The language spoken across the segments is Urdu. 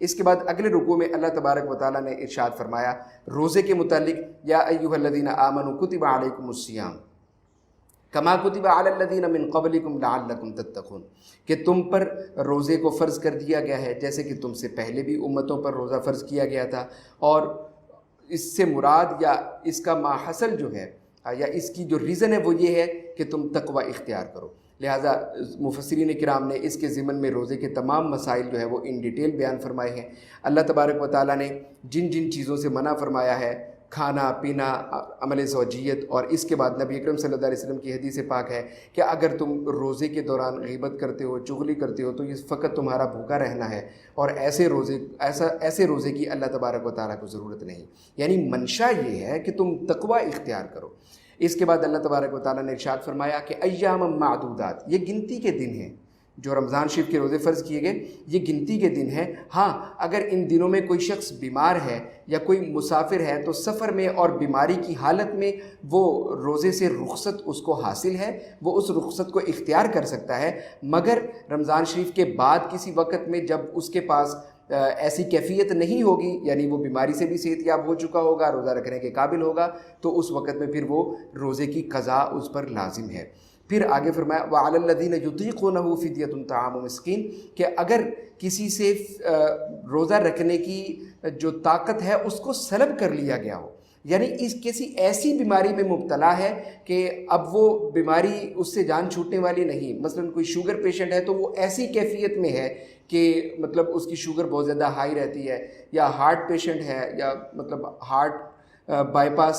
اس کے بعد اگلے رکوع میں اللہ تبارک و تعالیٰ نے ارشاد فرمایا روزے کے متعلق، یا ایھا الذین آمنوا کتب علیکم الصیام کما کتب علی الذین من قبلکم لعلکم تتقون، کہ تم پر روزے کو فرض کر دیا گیا ہے جیسے کہ تم سے پہلے بھی امتوں پر روزہ فرض کیا گیا تھا، اور اس سے مراد یا اس کا ماحصل جو ہے یا اس کی جو ریزن ہے وہ یہ ہے کہ تم تقوی اختیار کرو۔ لہٰذا مفسرین کرام نے اس کے ضمن میں روزے کے تمام مسائل جو ہے وہ ان ڈیٹیل بیان فرمائے ہیں۔ اللہ تبارک و تعالیٰ نے جن جن چیزوں سے منع فرمایا ہے، کھانا پینا، عمل زوجیت، اور اس کے بعد نبی اکرم صلی اللہ علیہ وسلم کی حدیث پاک ہے کہ اگر تم روزے کے دوران غیبت کرتے ہو، چغلی کرتے ہو، تو یہ فقط تمہارا بھوکا رہنا ہے، اور ایسے روزے کی اللہ تبارک و تعالیٰ کو ضرورت نہیں۔ یعنی منشا یہ ہے کہ تم تقوی اختیار کرو۔ اس کے بعد اللہ تبارک و تعالیٰ نے ارشاد فرمایا کہ ایام معدودات، یہ گنتی کے دن ہیں، جو رمضان شریف کے روزے فرض کیے گئے یہ گنتی کے دن ہیں۔ ہاں اگر ان دنوں میں کوئی شخص بیمار ہے یا کوئی مسافر ہے تو سفر میں اور بیماری کی حالت میں وہ روزے سے رخصت اس کو حاصل ہے، وہ اس رخصت کو اختیار کر سکتا ہے، مگر رمضان شریف کے بعد کسی وقت میں جب اس کے پاس ایسی کیفیت نہیں ہوگی، یعنی وہ بیماری سے بھی صحت یاب ہو چکا ہوگا، روزہ رکھنے کے قابل ہوگا، تو اس وقت میں پھر وہ روزے کی قضا اس پر لازم ہے۔ پھر آگے فرمایا وَعَلَى الَّذِينَ يُطِيقُونَهُ فِدْيَةٌ طَعَامُ مِسْكِينٍ، کہ اگر کسی سے روزہ رکھنے کی جو طاقت ہے اس کو سلب کر لیا گیا ہو، یعنی اس کسی ایسی بیماری میں مبتلا ہے کہ اب وہ بیماری اس سے جان چھوٹنے والی نہیں، مثلا کوئی شوگر پیشنٹ ہے تو وہ ایسی کیفیت میں ہے کہ مطلب اس کی شوگر بہت زیادہ ہائی رہتی ہے، یا ہارٹ پیشنٹ ہے، یا مطلب ہارٹ بائی پاس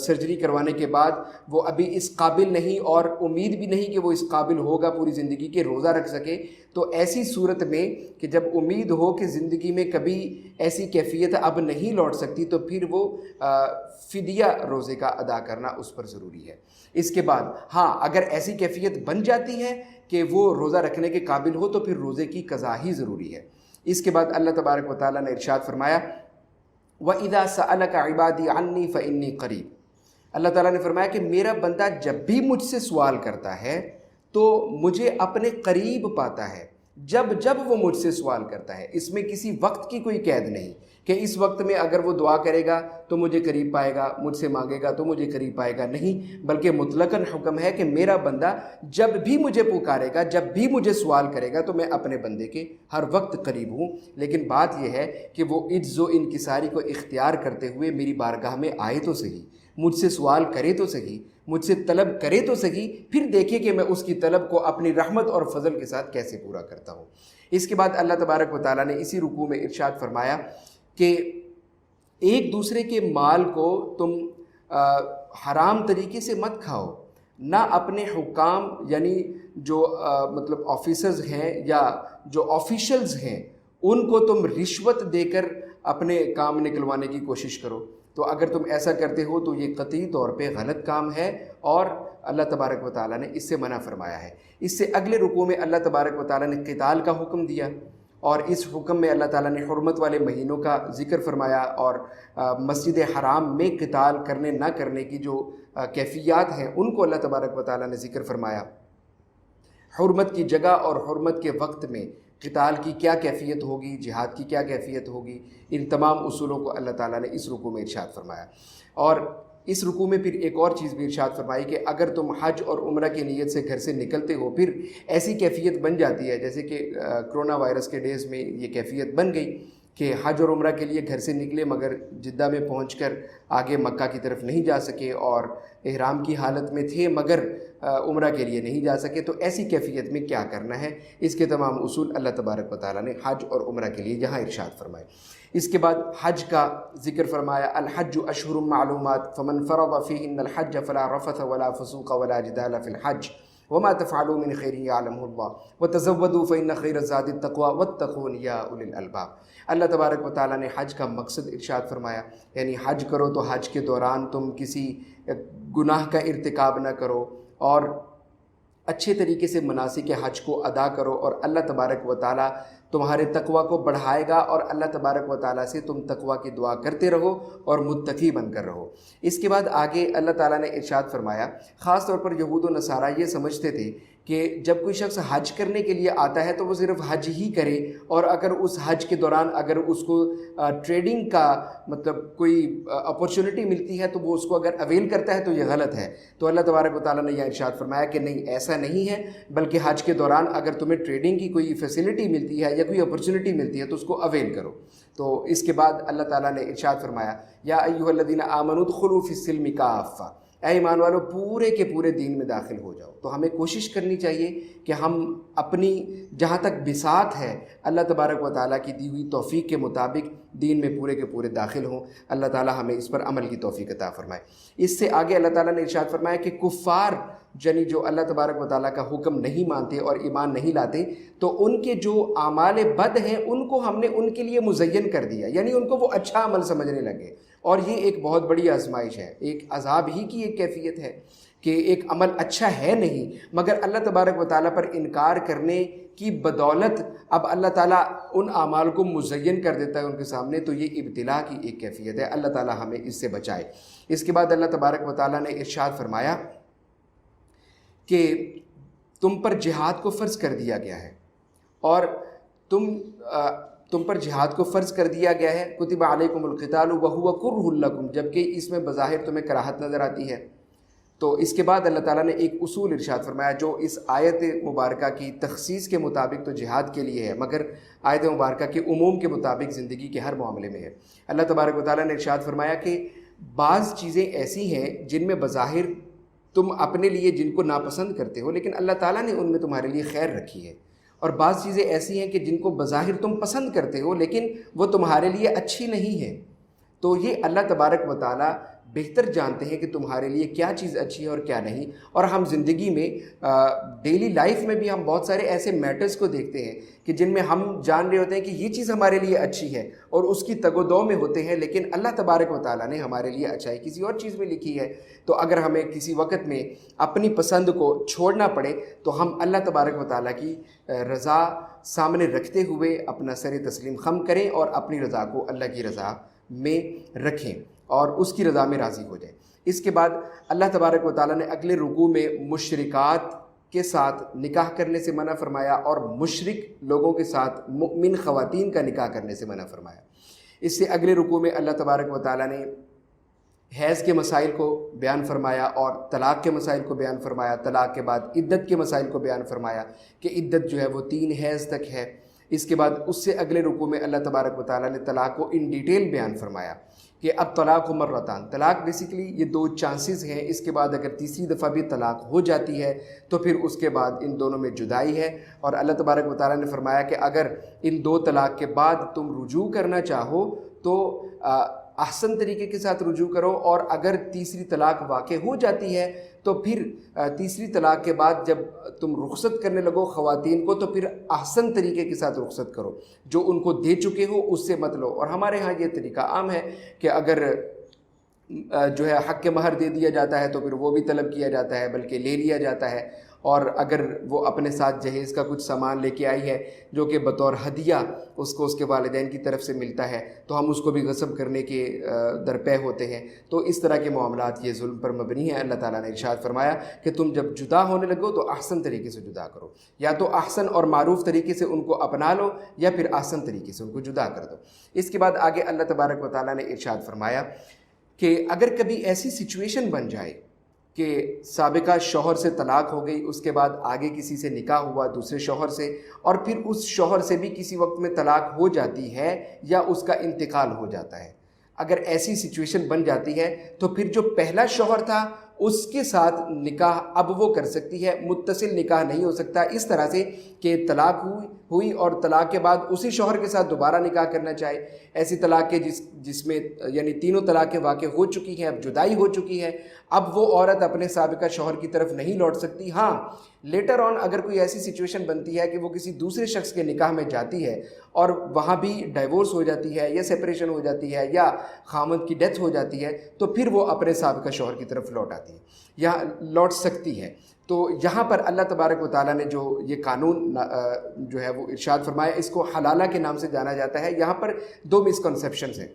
سرجری کروانے کے بعد وہ ابھی اس قابل نہیں اور امید بھی نہیں کہ وہ اس قابل ہوگا پوری زندگی کے روزہ رکھ سکے، تو ایسی صورت میں کہ جب امید ہو کہ زندگی میں کبھی ایسی کیفیت اب نہیں لوٹ سکتی، تو پھر وہ فدیہ روزے کا ادا کرنا اس پر ضروری ہے۔ اس کے بعد ہاں اگر ایسی کیفیت بن جاتی ہے کہ وہ روزہ رکھنے کے قابل ہو تو پھر روزے کی قضا ہی ضروری ہے۔ اس کے بعد اللہ تبارک و تعالیٰ نے ارشاد فرمایا وَإِذَا سَأَلَكَ عِبَادِي عَنِّي فَإِنِّي قَرِيب، اللہ تعالیٰ نے فرمایا کہ میرا بندہ جب بھی مجھ سے سوال کرتا ہے تو مجھے اپنے قریب پاتا ہے، جب وہ مجھ سے سوال کرتا ہے۔ اس میں کسی وقت کی کوئی قید نہیں کہ اس وقت میں اگر وہ دعا کرے گا تو مجھے قریب پائے گا، مجھ سے مانگے گا تو مجھے قریب پائے گا، نہیں، بلکہ مطلقاً حکم ہے کہ میرا بندہ جب بھی مجھے پکارے گا، جب بھی مجھے سوال کرے گا تو میں اپنے بندے کے ہر وقت قریب ہوں۔ لیکن بات یہ ہے کہ وہ عجز و انکساری کو اختیار کرتے ہوئے میری بارگاہ میں آئے تو صحیح، مجھ سے سوال کرے تو صحیح، مجھ سے طلب کرے تو صحیح، پھر دیکھے کہ میں اس کی طلب کو اپنی رحمت اور فضل کے ساتھ کیسے پورا کرتا ہوں۔ اس کے بعد اللہ تبارک و تعالیٰ نے اسی رکوع میں ارشاد فرمایا کہ ایک دوسرے کے مال کو تم حرام طریقے سے مت کھاؤ، نہ اپنے حکام یعنی جو مطلب آفیسرز ہیں یا جو آفیشلز ہیں ان کو تم رشوت دے کر اپنے کام نکلوانے کی کوشش کرو، تو اگر تم ایسا کرتے ہو تو یہ قطعی طور پہ غلط کام ہے اور اللہ تبارک و تعالیٰ نے اس سے منع فرمایا ہے۔ اس سے اگلے رکوع میں اللہ تبارک و تعالیٰ نے قتال کا حکم دیا، اور اس حکم میں اللہ تعالیٰ نے حرمت والے مہینوں کا ذکر فرمایا، اور مسجد حرام میں قتال کرنے نہ کرنے کی جو کیفیات ہیں ان کو اللہ تبارک و تعالیٰ نے ذکر فرمایا۔ حرمت کی جگہ اور حرمت کے وقت میں قتال کی کیا کیفیت ہوگی، جہاد کی کیا کیفیت ہوگی، ان تمام اصولوں کو اللہ تعالیٰ نے اس رکوع میں ارشاد فرمایا۔ اور اس رکوع میں پھر ایک اور چیز بھی ارشاد فرمائی کہ اگر تم حج اور عمرہ کی نیت سے گھر سے نکلتے ہو، پھر ایسی کیفیت بن جاتی ہے جیسے کہ کرونا وائرس کے ڈیز میں یہ کیفیت بن گئی کہ حج اور عمرہ کے لیے گھر سے نکلے مگر جدہ میں پہنچ کر آگے مکہ کی طرف نہیں جا سکے، اور احرام کی حالت میں تھے مگر عمرہ کے لیے نہیں جا سکے، تو ایسی کیفیت میں کیا کرنا ہے، اس کے تمام اصول اللہ تبارک و تعالیٰ نے حج اور عمرہ کے لیے یہاں ارشاد فرمائے۔ اس کے بعد حج کا ذکر فرمایا الحج اشہر معلومات فمن فرض فیہن الحج فلا رفث ولا فسوق ولا جدال فی الحج وما تفعلوا من خیر یعلمہ اللہ وتزودوا فإن خیر الزاد التقوی واتقون یا اولی الالباب۔ اللہ تبارک و تعالیٰ نے حج کا مقصد ارشاد فرمایا، یعنی حج کرو تو حج کے دوران تم کسی گناہ کا ارتکاب نہ کرو اور اچھے طریقے سے مناسک حج کو ادا کرو، اور اللہ تبارک و تعالیٰ تمہارے تقوی کو بڑھائے گا، اور اللہ تبارک و تعالیٰ سے تم تقوی کی دعا کرتے رہو اور متقی بن کر رہو۔ اس کے بعد آگے اللہ تعالیٰ نے ارشاد فرمایا، خاص طور پر یہود و نصارہ یہ سمجھتے تھے کہ جب کوئی شخص حج کرنے کے لیے آتا ہے تو وہ صرف حج ہی کرے، اور اگر اس حج کے دوران اگر اس کو ٹریڈنگ کا مطلب کوئی اپرچونٹی ملتی ہے تو وہ اس کو اگر اویل کرتا ہے تو یہ غلط ہے۔ تو اللہ تبارک و تعالیٰ نے یہ ارشاد فرمایا کہ نہیں، ایسا نہیں ہے، بلکہ حج کے دوران اگر تمہیں ٹریڈنگ کی کوئی فیسلٹی ملتی ہے یا کوئی اپرچونٹی ملتی ہے تو اس کو اویل کرو۔ تو اس کے بعد اللہ تعالیٰ نے ارشاد فرمایا یا ایھا الذین آمنوا ادخلوا فی السلم کافہ، اے ایمان والو پورے کے پورے دین میں داخل ہو جاؤ۔ تو ہمیں کوشش کرنی چاہیے کہ ہم اپنی جہاں تک بساط ہے اللہ تبارک و تعالیٰ کی دی ہوئی توفیق کے مطابق دین میں پورے کے پورے داخل ہوں۔ اللہ تعالیٰ ہمیں اس پر عمل کی توفیق عطا فرمائے۔ اس سے آگے اللہ تعالیٰ نے ارشاد فرمایا کہ کفار یعنی جو اللہ تبارک و تعالیٰ کا حکم نہیں مانتے اور ایمان نہیں لاتے، تو ان کے جو اعمال بد ہیں ان کو ہم نے ان کے لیے مزین کر دیا، یعنی ان کو وہ اچھا عمل سمجھنے لگے۔ اور یہ ایک بہت بڑی آزمائش ہے، ایک عذاب ہی کی ایک کیفیت ہے کہ ایک عمل اچھا ہے نہیں، مگر اللہ تبارک و تعالیٰ پر انکار کرنے کی بدولت اب اللہ تعالیٰ ان اعمال کو مزین کر دیتا ہے ان کے سامنے۔ تو یہ ابتلا کی ایک کیفیت ہے، اللہ تعالیٰ ہمیں اس سے بچائے۔ اس کے بعد اللہ تبارک و تعالیٰ نے ارشاد فرمایا کہ تم پر جہاد کو فرض کر دیا گیا ہے، اور تم پر جہاد کو فرض کر دیا گیا ہے، کتب علیکم القتال وہو کرہ لکم، جبکہ اس میں بظاہر تمہیں کراہت نظر آتی ہے۔ تو اس کے بعد اللہ تعالیٰ نے ایک اصول ارشاد فرمایا جو اس آیت مبارکہ کی تخصیص کے مطابق تو جہاد کے لیے ہے، مگر آیت مبارکہ کے عموم کے مطابق زندگی کے ہر معاملے میں ہے۔ اللہ تبارک و تعالیٰ نے ارشاد فرمایا کہ بعض چیزیں ایسی ہیں جن میں بظاہر تم اپنے لیے جن کو ناپسند کرتے ہو، لیکن اللہ تعالیٰ نے ان میں تمہارے لیے خیر رکھی ہے، اور بعض چیزیں ایسی ہیں کہ جن کو بظاہر تم پسند کرتے ہو لیکن وہ تمہارے لیے اچھی نہیں ہے۔ تو یہ اللہ تبارک و تعالیٰ بہتر جانتے ہیں کہ تمہارے لیے کیا چیز اچھی ہے اور کیا نہیں۔ اور ہم زندگی میں ڈیلی لائف میں بھی ہم بہت سارے ایسے میٹرز کو دیکھتے ہیں کہ جن میں ہم جان رہے ہوتے ہیں کہ یہ چیز ہمارے لیے اچھی ہے اور اس کی تگ و دو میں ہوتے ہیں، لیکن اللہ تبارک و تعالیٰ نے ہمارے لیے اچھائی کسی اور چیز میں لکھی ہے۔ تو اگر ہمیں کسی وقت میں اپنی پسند کو چھوڑنا پڑے تو ہم اللہ تبارک و تعالیٰ کی رضا سامنے رکھتے ہوئے اپنا سر تسلیم خم کریں اور اپنی رضا کو اللہ کی رضا میں رکھیں اور اس کی رضا میں راضی ہو جائیں۔ اس کے بعد اللہ تبارک و تعالیٰ نے اگلے رکوع میں مشرکات کے ساتھ نکاح کرنے سے منع فرمایا اور مشرک لوگوں کے ساتھ مؤمن خواتین کا نکاح کرنے سے منع فرمایا۔ اس سے اگلے رکوع میں اللہ تبارک و تعالیٰ نے حیض کے مسائل کو بیان فرمایا اور طلاق کے مسائل کو بیان فرمایا، طلاق کے بعد عدت کے مسائل کو بیان فرمایا کہ عدت جو ہے وہ 3 حیض تک ہے۔ اس کے بعد اس سے اگلے رکوع میں اللہ تبارک و تعالیٰ نے طلاق کو ان ڈیٹیل بیان فرمایا کہ اب طلاق مرتان، طلاق بیسیکلی یہ 2 چانسز ہیں، اس کے بعد اگر تیسری دفعہ بھی طلاق ہو جاتی ہے تو پھر اس کے بعد ان دونوں میں جدائی ہے۔ اور اللہ تبارک و تعالیٰ نے فرمایا کہ اگر ان 2 طلاق کے بعد تم رجوع کرنا چاہو تو احسن طریقے کے ساتھ رجوع کرو، اور اگر تیسری طلاق واقع ہو جاتی ہے تو پھر تیسری طلاق کے بعد جب تم رخصت کرنے لگو خواتین کو تو پھر احسن طریقے کے ساتھ رخصت کرو، جو ان کو دے چکے ہو اس سے مت لو۔ اور ہمارے ہاں یہ طریقہ عام ہے کہ اگر جو ہے حق کے مہر دے دیا جاتا ہے تو پھر وہ بھی طلب کیا جاتا ہے، بلکہ لے لیا جاتا ہے، اور اگر وہ اپنے ساتھ جہیز کا کچھ سامان لے کے آئی ہے جو کہ بطور ہدیہ اس کو اس کے والدین کی طرف سے ملتا ہے تو ہم اس کو بھی غصب کرنے کے درپے ہوتے ہیں۔ تو اس طرح کے معاملات یہ ظلم پر مبنی ہیں۔ اللہ تعالیٰ نے ارشاد فرمایا کہ تم جب جدا ہونے لگو تو احسن طریقے سے جدا کرو، یا تو احسن اور معروف طریقے سے ان کو اپنا لو یا پھر احسن طریقے سے ان کو جدا کر دو۔ اس کے بعد آگے اللہ تبارک و تعالیٰ نے ارشاد فرمایا کہ اگر کبھی ایسی سچویشن بن جائے کہ سابقہ شوہر سے طلاق ہو گئی، اس کے بعد آگے کسی سے نکاح ہوا دوسرے شوہر سے، اور پھر اس شوہر سے بھی کسی وقت میں طلاق ہو جاتی ہے یا اس کا انتقال ہو جاتا ہے، اگر ایسی سچویشن بن جاتی ہے تو پھر جو پہلا شوہر تھا اس کے ساتھ نکاح اب وہ کر سکتی ہے، متصل نکاح نہیں ہو سکتا اس طرح سے کہ طلاق ہوئی اور طلاق کے بعد اسی شوہر کے ساتھ دوبارہ نکاح کرنا چاہے۔ ایسی طلاق کے جس میں یعنی تینوں طلاقیں واقع ہو چکی ہیں، اب جدائی ہو چکی ہے، اب وہ عورت اپنے سابقہ شوہر کی طرف نہیں لوٹ سکتی۔ ہاں لیٹر آن اگر کوئی ایسی سچویشن بنتی ہے کہ وہ کسی دوسرے شخص کے نکاح میں جاتی ہے اور وہاں بھی ڈائیورس ہو جاتی ہے یا سیپریشن ہو جاتی ہے یا خامند کی ڈیتھ ہو جاتی ہے تو پھر وہ اپنے سابقہ شوہر کی طرف لوٹ آتی ہے یا لوٹ سکتی ہے۔ تو یہاں پر اللہ تبارک و تعالیٰ نے جو یہ قانون جو ہے وہ ارشاد فرمایا، اس کو حلالہ کے نام سے جانا جاتا ہے۔ یہاں پر 2 مسکنسیپشنز ہیں۔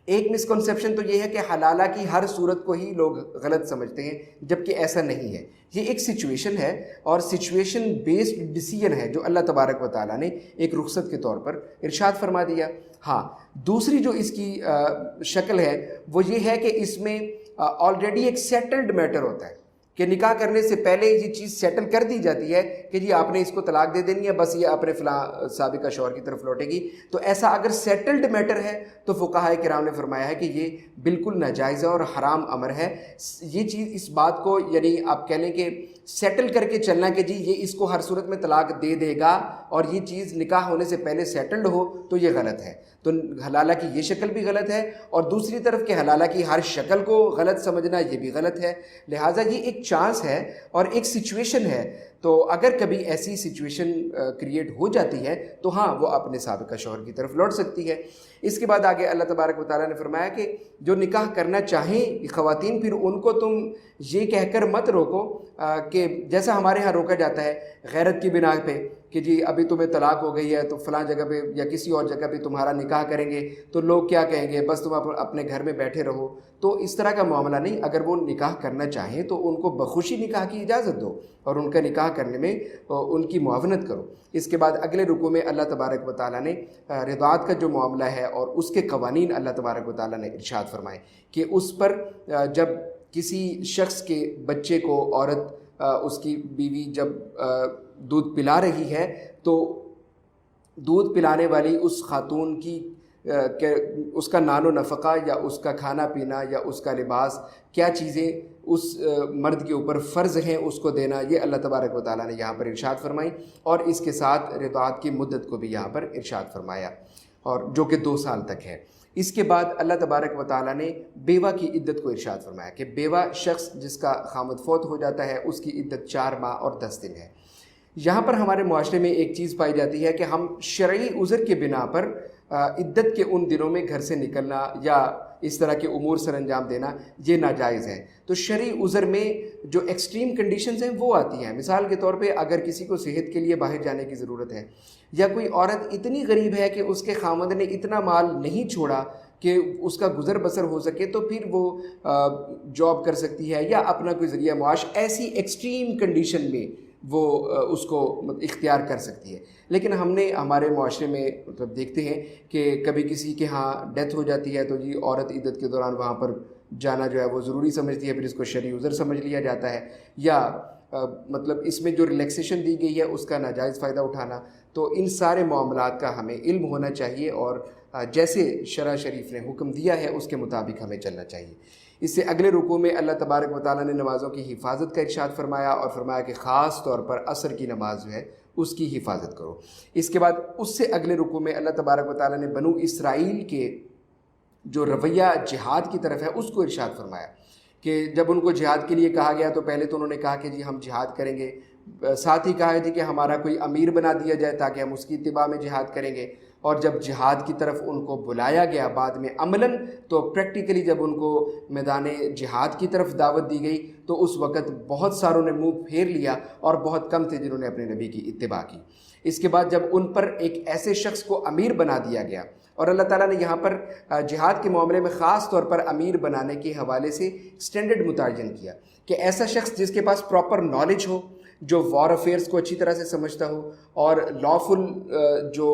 ایک مسکنسیپشن تو یہ ہے کہ حلالہ کی ہر صورت کو ہی لوگ غلط سمجھتے ہیں، جبکہ ایسا نہیں ہے. یہ ایک سچویشن ہے اور سچویشن بیسڈ ڈیسیجن ہے جو اللہ تبارک و تعالیٰ نے ایک رخصت کے طور پر ارشاد فرما دیا. ہاں، دوسری جو اس کی شکل ہے وہ یہ ہے کہ اس میں آلریڈی ایک سیٹلڈ میٹر ہوتا ہے کہ نکاح کرنے سے پہلے یہ چیز سیٹل کر دی جاتی ہے کہ جی آپ نے اس کو طلاق دے دینی ہے، بس یہ اپنے فلاں سابقہ شوہر کی طرف لوٹے گی. تو ایسا اگر سیٹلڈ میٹر ہے تو فقہائے کرام نے فرمایا ہے کہ یہ بالکل ناجائز ہے اور حرام امر ہے. یہ چیز اس بات کو یعنی آپ کہہ لیں کہ سیٹل کر کے چلنا کہ جی یہ اس کو ہر صورت میں طلاق دے دے گا اور یہ چیز نکاح ہونے سے پہلے سیٹلڈ ہو تو یہ غلط ہے. تو حلالہ کی یہ شکل بھی غلط ہے اور دوسری طرف کہ حلالہ کی ہر شکل کو غلط سمجھنا یہ بھی غلط ہے. لہٰذا یہ ایک چانس ہے اور ایک سچویشن ہے. تو اگر کبھی ایسی سچویشن کریٹ ہو جاتی ہے تو ہاں وہ اپنے سابقہ شوہر کی طرف لوٹ سکتی ہے. اس کے بعد آگے اللہ تبارک و تعالیٰ نے فرمایا کہ جو نکاح کرنا چاہیں خواتین پھر ان کو تم یہ کہہ کر مت روکو کہ جیسا ہمارے ہاں روکا جاتا ہے غیرت کی بنا پہ کہ جی ابھی تمہیں طلاق ہو گئی ہے تو فلاں جگہ پہ یا کسی اور جگہ پہ تمہارا نکاح کریں گے تو لوگ کیا کہیں گے، بس تم اپنے گھر میں بیٹھے رہو. تو اس طرح کا معاملہ نہیں. اگر وہ نکاح کرنا چاہیں تو ان کو بخوشی نکاح کی اجازت دو اور ان کا نکاح کرنے میں ان کی معاونت کرو. اس کے بعد اگلے رکوع میں اللہ تبارک و تعالیٰ نے رضاعت کا جو معاملہ ہے اور اس کے قوانین اللہ تبارک و تعالیٰ نے ارشاد فرمائے کہ اس پر جب کسی شخص کے بچے کو عورت اس کی بیوی جب دودھ پلا رہی ہے تو دودھ پلانے والی اس خاتون کی کہ اس کا نان و نفقہ یا اس کا کھانا پینا یا اس کا لباس کیا چیزیں اس مرد کے اوپر فرض ہیں اس کو دینا، یہ اللہ تبارک و تعالیٰ نے یہاں پر ارشاد فرمائی. اور اس کے ساتھ رضاعت کی مدت کو بھی یہاں پر ارشاد فرمایا اور جو کہ 2 سال تک ہے. اس کے بعد اللہ تبارک و تعالیٰ نے بیوہ کی عدت کو ارشاد فرمایا کہ بیوہ شخص جس کا خامد فوت ہو جاتا ہے اس کی عدت 4 ماہ اور 10 دن ہے. یہاں پر ہمارے معاشرے میں ایک چیز پائی جاتی ہے کہ ہم شرعی عذر کے بنا پر عدت کے ان دنوں میں گھر سے نکلنا یا اس طرح کے امور سر انجام دینا یہ ناجائز ہے. تو شرعی عذر میں جو ایکسٹریم کنڈیشنز ہیں وہ آتی ہیں. مثال کے طور پہ اگر کسی کو صحت کے لیے باہر جانے کی ضرورت ہے یا کوئی عورت اتنی غریب ہے کہ اس کے خامد نے اتنا مال نہیں چھوڑا کہ اس کا گزر بسر ہو سکے تو پھر وہ جاب کر سکتی ہے یا اپنا کوئی ذریعہ معاش ایسی ایکسٹریم کنڈیشن میں وہ اس کو اختیار کر سکتی ہے. لیکن ہم نے ہمارے معاشرے میں مطلب دیکھتے ہیں کہ کبھی کسی کے ہاں ڈیتھ ہو جاتی ہے تو جی عورت عدت کے دوران وہاں پر جانا جو ہے وہ ضروری سمجھتی ہے، پھر اس کو شرعی عذر سمجھ لیا جاتا ہے یا مطلب اس میں جو ریلیکسیشن دی گئی ہے اس کا ناجائز فائدہ اٹھانا. تو ان سارے معاملات کا ہمیں علم ہونا چاہیے اور جیسے شرع شریف نے حکم دیا ہے اس کے مطابق ہمیں چلنا چاہیے. اس سے اگلے رکوع میں اللہ تبارک و تعالیٰ نے نمازوں کی حفاظت کا ارشاد فرمایا اور فرمایا کہ خاص طور پر عصر کی نماز جو ہے اس کی حفاظت کرو. اس کے بعد اس سے اگلے رکوع میں اللہ تبارک و تعالیٰ نے بنو اسرائیل کے جو رویہ جہاد کی طرف ہے اس کو ارشاد فرمایا کہ جب ان کو جہاد کے لیے کہا گیا تو پہلے تو انہوں نے کہا کہ جی ہم جہاد کریں گے، ساتھ ہی کہا جی کہ ہمارا کوئی امیر بنا دیا جائے تاکہ ہم اس کی اتباع میں جہاد کریں گے. اور جب جہاد کی طرف ان کو بلایا گیا بعد میں عملاً تو پریکٹیکلی جب ان کو میدان جہاد کی طرف دعوت دی گئی تو اس وقت بہت ساروں نے منہ پھیر لیا اور بہت کم تھے جنہوں نے اپنے نبی کی اتباع کی. اس کے بعد جب ان پر ایک ایسے شخص کو امیر بنا دیا گیا اور اللہ تعالیٰ نے یہاں پر جہاد کے معاملے میں خاص طور پر امیر بنانے کے حوالے سے اسٹینڈرڈ متعین کیا کہ ایسا شخص جس کے پاس پراپر نالج ہو، جو وار افیئرس کو اچھی طرح سے سمجھتا ہو اور لافل جو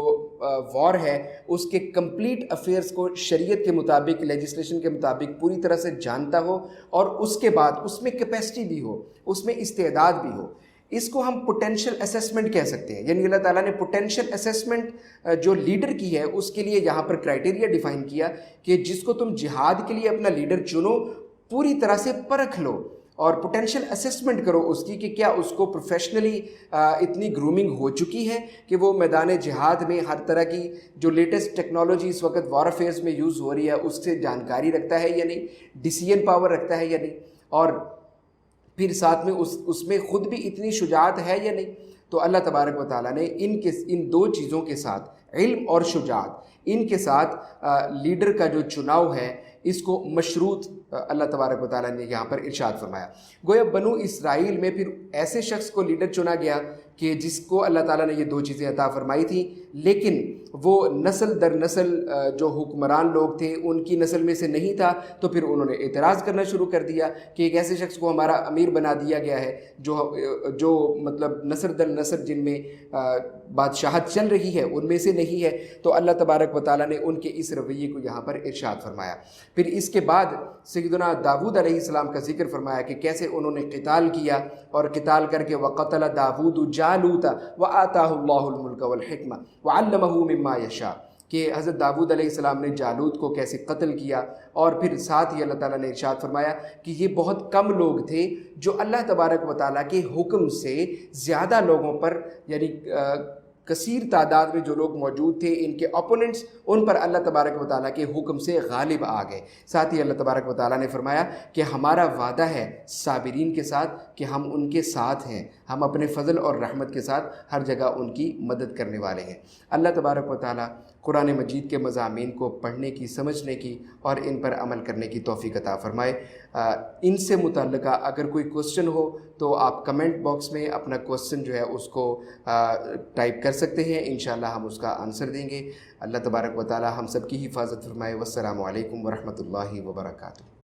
وار ہے اس کے کمپلیٹ افیئرس کو شریعت کے مطابق لیجسلیشن کے مطابق پوری طرح سے جانتا ہو اور اس کے بعد اس میں کیپیسٹی بھی ہو، اس میں استعداد بھی ہو. اس کو ہم پوٹینشیل اسیسمنٹ کہہ سکتے ہیں. یعنی اللہ تعالیٰ نے پوٹینشیل اسیسمنٹ جو لیڈر کی ہے اس کے لیے یہاں پر کرائٹیریا ڈیفائن کیا کہ جس کو تم جہاد کے لیے اپنا لیڈر چنو پوری طرح سے پرکھ لو اور پوٹینشیل اسیسمنٹ کرو اس کی کہ کیا اس کو پروفیشنلی اتنی گرومنگ ہو چکی ہے کہ وہ میدان جہاد میں ہر طرح کی جو لیٹسٹ ٹیکنالوجی اس وقت وار افیئرز میں یوز ہو رہی ہے اس سے جانکاری رکھتا ہے یا نہیں، ڈیسیژن پاور رکھتا ہے یا نہیں، اور پھر ساتھ میں اس میں خود بھی اتنی شجاعت ہے یا نہیں. تو اللہ تبارک و تعالیٰ نے ان 2 چیزوں کے ساتھ علم اور شجاعت ان کے ساتھ لیڈر کا جو چناؤ ہے اس کو مشروط اللہ تبارک و تعالیٰ نے یہاں پر ارشاد فرمایا. گویا بنو اسرائیل میں پھر ایسے شخص کو لیڈر چنا گیا کہ جس کو اللہ تعالیٰ نے یہ دو چیزیں عطا فرمائی تھیں، لیکن وہ نسل در نسل جو حکمران لوگ تھے ان کی نسل میں سے نہیں تھا، تو پھر انہوں نے اعتراض کرنا شروع کر دیا کہ ایک ایسے شخص کو ہمارا امیر بنا دیا گیا ہے جو مطلب نسل در نسل جن میں بادشاہت چل رہی ہے ان میں سے نہیں ہے۔ تو اللہ تبارک و تعالیٰ نے ان کے اس رویے کو یہاں پر ارشاد فرمایا۔ پھر اس کے بعد سیدنا داؤد علیہ السلام کا ذکر فرمایا کہ کیسے انہوں نے قتال کیا، اور قتال کر کے وَقَتَلَ دَاوُودُ جَالُوتَ وَآتَاهُ اللَّهُ الْمُلْكَ وَالْحِكْمَةَ وَعَلَّمَهُ مِمَّا يَشَاءُ، کہ حضرت داؤد علیہ السلام نے جالوت کو کیسے قتل کیا، اور پھر ساتھ ہی اللہ تعالیٰ نے ارشاد فرمایا کہ یہ بہت کم لوگ تھے جو اللہ تبارک و تعالیٰ کے حکم سے زیادہ لوگوں پر، یعنی کثیر تعداد میں جو لوگ موجود تھے ان کے اپوننٹس، ان پر اللہ تبارک و تعالیٰ کے حکم سے غالب آ گئے۔ ساتھ ہی اللہ تبارک و تعالیٰ نے فرمایا کہ ہمارا وعدہ ہے صابرین کے ساتھ کہ ہم ان کے ساتھ ہیں، ہم اپنے فضل اور رحمت کے ساتھ ہر جگہ ان کی مدد کرنے والے ہیں۔ اللہ تبارک و تعالیٰ قرآن مجید کے مضامین کو پڑھنے کی، سمجھنے کی اور ان پر عمل کرنے کی توفیق عطا فرمائے۔ ان سے متعلقہ اگر کوئی کوسچن ہو تو آپ کمنٹ باکس میں اپنا کوسچن جو ہے اس کو ٹائپ کر سکتے ہیں، انشاءاللہ ہم اس کا آنسر دیں گے۔ اللہ تبارک و تعالی ہم سب کی حفاظت فرمائے۔ والسلام علیکم ورحمۃ اللہ وبرکاتہ۔